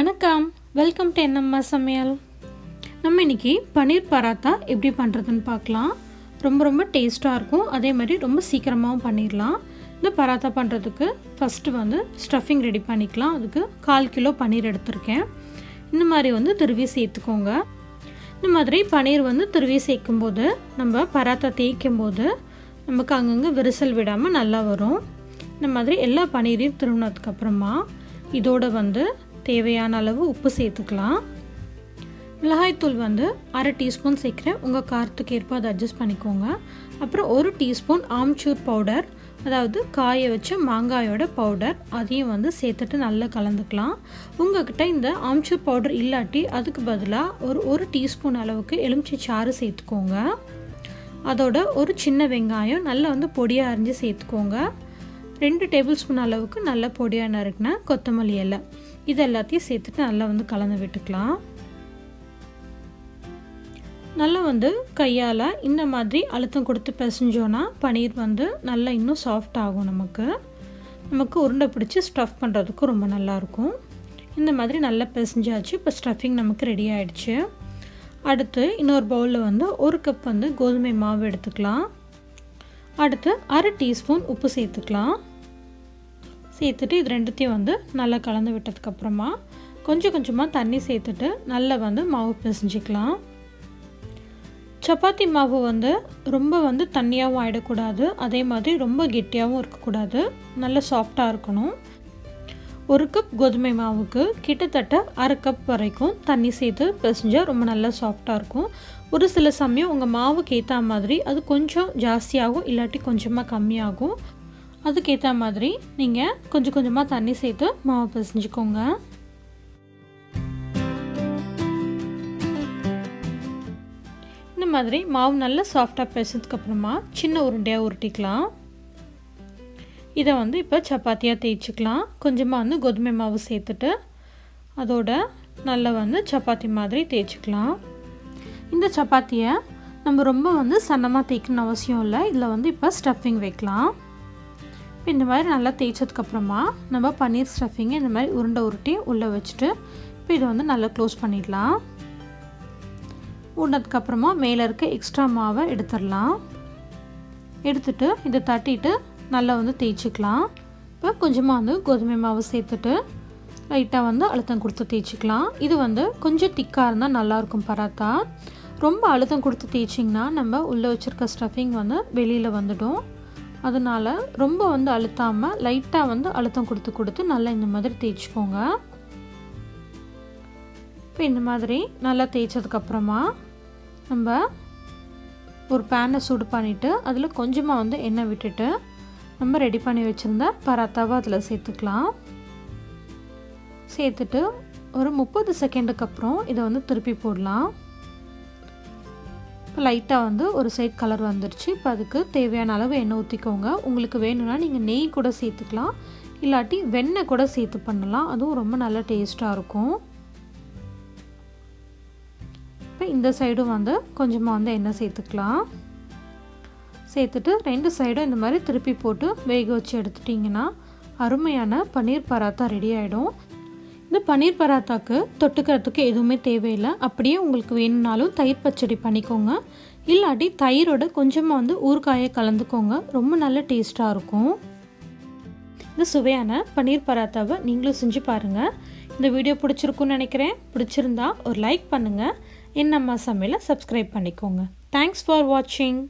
வணக்கம், welcome to Amma சமையல். நம்ம இன்றைக்கி பன்னீர் பராத்தா எப்படி பண்ணுறதுன்னு பார்க்கலாம். ரொம்ப டேஸ்ட்டாக இருக்கும். அதே மாதிரி ரொம்ப சீக்கிரமாகவும் பண்ணிடலாம். இந்த பராத்தா பண்ணுறதுக்கு ஃபஸ்ட்டு ஸ்டஃபிங் ரெடி பண்ணிக்கலாம். அதுக்கு 1/4 கிலோ பன்னீர் எடுத்திருக்கேன். இந்த மாதிரி துருவி சேர்த்துக்கோங்க. இந்த மாதிரி பன்னீர் துருவி சேர்க்கும்போது நம்ம பராத்தா தேய்க்கும் போது நமக்கு அங்கங்கே விரிசல் விடாமல் நல்லா வரும். இந்த மாதிரி எல்லா பன்னீரையும் திருவினதுக்கப்புறமா இதோட தேவையான அளவு உப்பு சேர்த்துக்கலாம். மிளகாய்த்தூள் 1/2 டீஸ்பூன் சேர்க்குறேன். உங்கள் காரத்துக்கு ஏற்ப அதை அட்ஜஸ்ட் பண்ணிக்கோங்க. அப்புறம் 1 டீஸ்பூன் ஆம்ச்சூர் பவுடர், அதாவது காய வச்ச மாங்காயோட பவுடர், அதையும் சேர்த்துட்டு நல்லா கலந்துக்கலாம். உங்கள்கிட்ட இந்த ஆம்ச்சூர் பவுடர் இல்லாட்டி அதுக்கு பதிலாக ஒரு டீஸ்பூன் அளவுக்கு எலுமிச்சை சாறு சேர்த்துக்கோங்க. அதோட ஒரு சின்ன வெங்காயம் நல்லா பொடியாக அரிஞ்சு சேர்த்துக்கோங்க. 2 டேபிள் ஸ்பூன் அளவுக்கு நல்ல பொடியாக நறுக்கின கொத்தமல்லி இலை, இது எல்லாத்தையும் சேர்த்துட்டு நல்லா கலந்து விட்டுக்கலாம். நல்லா கையால் இந்த மாதிரி அழுத்தம் கொடுத்து பிசைஞ்சோன்னா பன்னீர் நல்லா இன்னும் சாஃப்ட் ஆகும். நமக்கு உருண்டை பிடிச்சி ஸ்டஃப் பண்ணுறதுக்கு ரொம்ப நல்லாயிருக்கும். இந்த மாதிரி நல்லா பிசைஞ்சாச்சு. இப்போ ஸ்டஃபிங் நமக்கு ரெடி ஆகிடுச்சு. அடுத்து இன்னொரு பவுலில் 1 கப் கோதுமை மாவு எடுத்துக்கலாம். அடுத்து 1/2 டீஸ்பூன் உப்பு சேர்த்துக்கலாம். சேர்த்துட்டு இது ரெண்டுத்தையும் நல்லா கலந்து விட்டதுக்கப்புறமா கொஞ்சமாக தண்ணி சேர்த்துட்டு நல்லா மாவு பிசைஞ்சிக்கலாம். சப்பாத்தி மாவு ரொம்ப தண்ணியாகவும் ஆகிடக்கூடாது, அதே மாதிரி ரொம்ப கெட்டியாகவும் இருக்கக்கூடாது, நல்லா சாஃப்டாக இருக்கணும். 1 கப் கோதுமை மாவுக்கு கிட்டத்தட்ட 1/2 கப் வரைக்கும் தண்ணி சேர்த்து பிசைஞ்சால் ரொம்ப நல்லா சாஃப்டாக இருக்கும். ஒரு சில சமயம் உங்கள் மாவுக்கு ஏற்ற மாதிரி அது கொஞ்சம் ஜாஸ்தியாகும், இல்லாட்டி கொஞ்சமாக கம்மியாகும். அதுக்கேற்ற மாதிரி நீங்கள் கொஞ்சமாக தண்ணி சேர்த்து மாவு பிசைஞ்சுக்கோங்க. இந்த மாதிரி மாவு நல்லா சாஃப்டாக பிசைஞ்சதுக்கப்புறமா சின்ன உருண்டையாக உருட்டிக்கலாம். இதை இப்போ சப்பாத்தியாக தேய்ச்சிக்கலாம். கொஞ்சமாக கோதுமை மாவு சேர்த்துட்டு அதோட நல்லா சப்பாத்தி மாதிரி தேய்ச்சிக்கலாம். இந்த சப்பாத்தியை நம்ம ரொம்ப சன்னமாக தேய்க்கணும்னு அவசியம் இல்லை. இதில் இப்போ ஸ்டஃபிங் வைக்கலாம். இப்போ இந்த மாதிரி நல்லா தேய்ச்சதுக்கப்புறமா நம்ம பன்னீர் ஸ்டஃபிங்கை இந்த மாதிரி உருண்டை உருட்டி உள்ளே வச்சுட்டு இப்போ இதை நல்லா க்ளோஸ் பண்ணிடலாம். உருண்டதுக்கப்புறமா மேலே இருக்க எக்ஸ்ட்ரா மாவை எடுத்துடலாம். எடுத்துட்டு இதை தட்டிட்டு நல்லா தேய்ச்சிக்கலாம். இப்போ கொஞ்சமாக கோதுமை மாவு சேர்த்துட்டு லைட்டாக அழுத்தம் கொடுத்து தேய்ச்சிக்கலாம். இது கொஞ்சம் திக்காக இருந்தால் நல்லாயிருக்கும் பராத்தா. ரொம்ப அழுத்தம் கொடுத்து தேய்ச்சிங்கன்னா நம்ம உள்ளே வச்சுருக்க ஸ்டஃபிங் வெளியில் வந்துடும். அதனால் ரொம்ப அழுத்தாமல் லைட்டாக அழுத்தம் கொடுத்து நல்லா இந்த மாதிரி தேய்ச்சிக்கோங்க. இப்போ இந்த மாதிரி நல்லா தேய்ச்சதுக்கப்புறமா நம்ம ஒரு பேனை சூடு பண்ணிவிட்டு அதில் கொஞ்சமாக எண்ணெய் விட்டுட்டு நம்ம ரெடி பண்ணி வச்சுருந்த பராத்தாவை அதில் சேர்த்துக்கலாம். சேர்த்துட்டு ஒரு 30 செகண்டுக்கு அப்புறம் இதை திருப்பி போடலாம். இப்போ லைட்டாக ஒரு சைட் கலர் வந்துருச்சு. இப்போ அதுக்கு தேவையான அளவு எண்ணெய் ஊற்றிக்கோங்க. உங்களுக்கு வேணும்னா நீங்கள் நெய் கூட சேர்த்துக்கலாம், இல்லாட்டி வெண்ணெய் கூட சேர்த்து பண்ணலாம். அதுவும் ரொம்ப நல்லா டேஸ்ட்டாக இருக்கும். இப்போ இந்த சைடும் கொஞ்சமாக எண்ணெய் சேர்த்துக்கலாம். சேர்த்துட்டு 2 சைடும் இந்த மாதிரி திருப்பி போட்டு வேக வச்சு எடுத்துட்டிங்கன்னா அருமையான பன்னீர் பராத்தா ரெடி ஆகிடும். இந்த பன்னீர் பராத்தாக்கு தொட்டுக்கிறதுக்கு எதுவுமே தேவையில்லை. அப்படியே உங்களுக்கு வேணும்னாலும் தயிர் பச்சடி பண்ணிக்கோங்க, இல்லாட்டி தயிரோட கொஞ்சமாக ஊறுகாயை கலந்துக்கோங்க. ரொம்ப நல்ல டேஸ்ட்டாக இருக்கும். இந்த சுவையான பன்னீர் பராத்தாவை நீங்களும் செஞ்சு பாருங்கள். இந்த வீடியோ பிடிச்சிருக்குன்னு நினைக்கிறேன். பிடிச்சிருந்தா ஒரு லைக் பண்ணுங்கள். Amma சமையலை சப்ஸ்கிரைப் பண்ணிக்கோங்க. தேங்க்ஸ் ஃபார் வாட்சிங்.